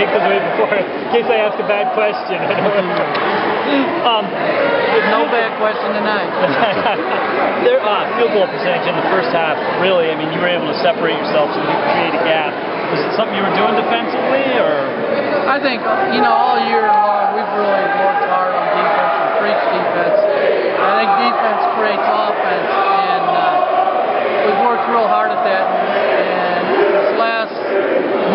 take those away before, in case I ask a bad question. No bad question tonight. Their field goal percentage in the first half, really, I mean, you were able to separate yourself so you could create a gap. Was it something you were doing defensively, or? I think, all year long, we've really worked hard on defense and preach defense. I think defense creates offense, and we've worked real hard at that. And this last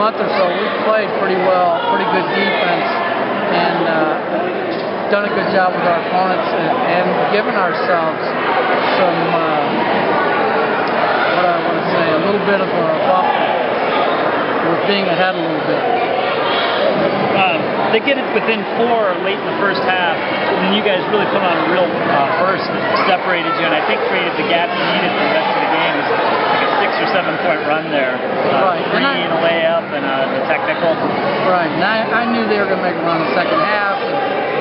month or so, we've played pretty well, pretty good defense, and done a good job with our opponents and given ourselves some, what I want to say, a little bit of a buffer with being ahead a little bit. They get it within 4 late in the first half, and you guys really put on a real burst that separated you, and I think created the gap you needed for the rest of the game. It was like a 6 or 7 point run there. Right. Three and a layup and the technical. Right, and I knew they were going to make a run in the second half.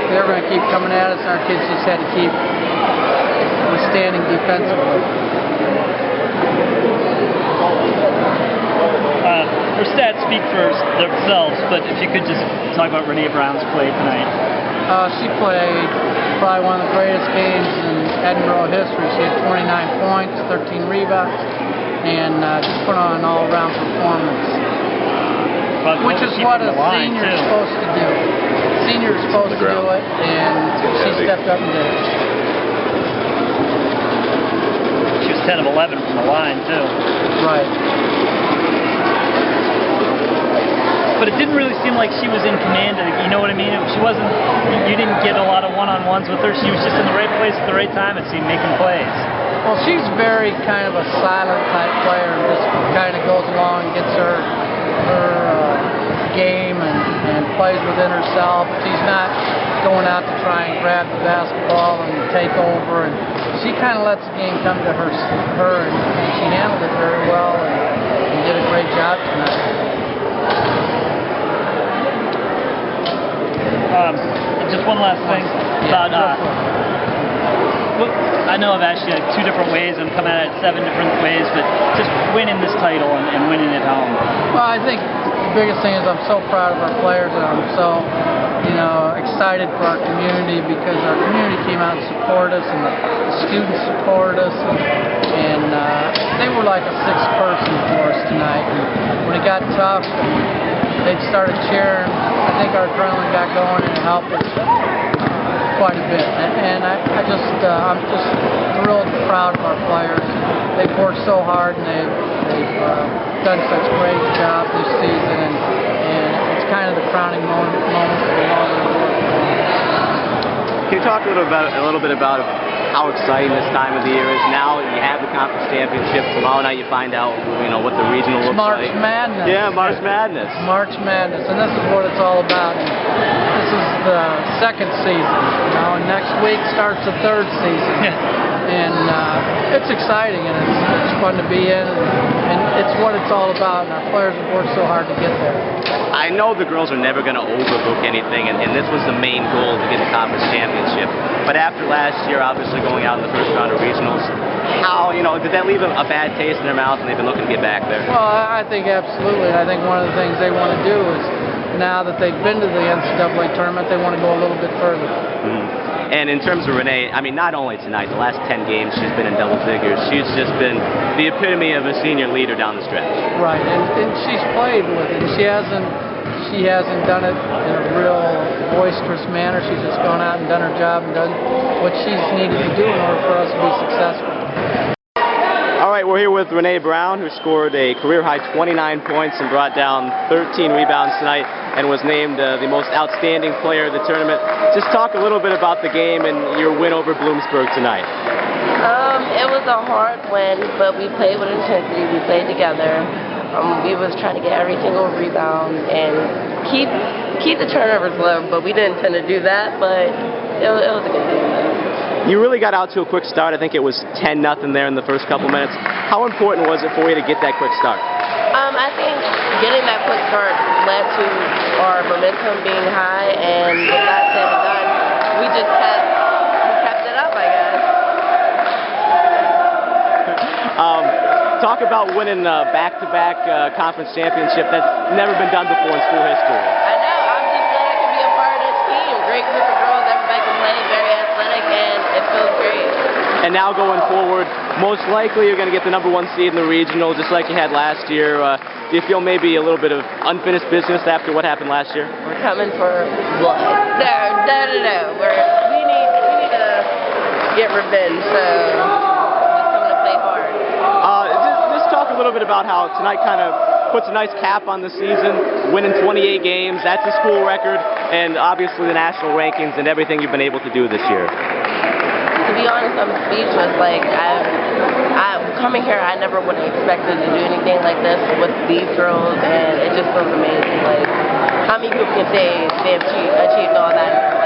They were going to keep coming at us, and our kids just had to keep withstanding defensively. Her stats speak for themselves, but if you could just talk about Renee Brown's play tonight. She played probably one of the greatest games in Edinboro history. She had 29 points, 13 rebounds, and just put on an all-around performance, which is what a senior is supposed to do. Senior is supposed to do it, and she stepped up and did it. She was 10 of 11 from the line, too. Right. But it didn't really seem like she was in command of, you know what I mean? She wasn't, you didn't get a lot of one-on-ones with her. She was just in the right place at the right time, it seemed, making plays. Well, she's very kind of a silent type player and just kind of goes along and gets her game and plays within herself. She's not going out to try and grab the basketball and take over, and she kind of lets the game come to her and she handled it very well and did a great job tonight. Just one last thing about, I know I've asked you 2 different ways, I'm coming at it 7 different ways, but just winning this title and winning it home. Well, I think the biggest thing is I'm so proud of our players, and I'm so, excited for our community, because our community came out and supported us, and the students supported us, and they were like a 6th person for us tonight. And when it got tough, they started cheering. I think our adrenaline got going, and it helped us quite a bit. And I'm just thrilled and proud of our players. They've worked so hard, and they've done such a great job this season, and it's kind of the crowning moment for all their work. Can you talk a little bit about how exciting this time of the year is? Now you have the conference championship. Tomorrow night you find out, what the regional looks like. March Madness. Yeah, March Madness. March Madness, and this is what it's all about. And this is the 2nd season. And next week starts the 3rd season. And it's exciting, and it's fun to be in, and it's what it's all about. And our players have worked so hard to get there. I know the girls are never going to overbook anything, and this was the main goal, to get the conference championship. But after last year, obviously going out in the first round of regionals, how, did that leave a bad taste in their mouth, and they've been looking to get back there? Well, I think absolutely. I think one of the things they want to do is, now that they've been to the NCAA tournament, they want to go a little bit further. And in terms of Renee, not only tonight, the last 10 games she's been in double figures. She's just been the epitome of a senior leader down the stretch. Right, and she's played with it. She hasn't done it in a real boisterous manner. She's just gone out and done her job and done what she's needed to do in order for us to be successful. All right, we're here with Renee Brown, who scored a career-high 29 points and brought down 13 rebounds tonight, and was named the most outstanding player of the tournament. Just talk a little bit about the game and your win over Bloomsburg tonight. It was a hard win, but we played with intensity. We played together. We was trying to get every single rebound and keep the turnovers low, but we didn't tend to do that, but it was a good game. You really got out to a quick start. I think it was 10-0 there in the first couple minutes. How important was it for you to get that quick start? I think getting that quick start led to our momentum being high, and with that said and done, we just kept it up, I guess. Talk about winning back-to-back conference championship. That's never been done before in school history. I great group of girls. Everybody can play, very athletic, and it feels great. And now going forward, most likely you're going to get the #1 seed in the regional, just like you had last year. Do you feel maybe a little bit of unfinished business after what happened last year? We're coming for blood. No. We need to get revenge. So we're coming to play hard. Just talk a little bit about how tonight kind of puts a nice cap on the season, winning 28 games. That's a school record, and obviously the national rankings and everything you've been able to do this year. To be honest, I'm speechless. Like, I'm coming here, I never would have expected to do anything like this with these girls, and it just feels amazing. Like, how many people can say they've achieved all that?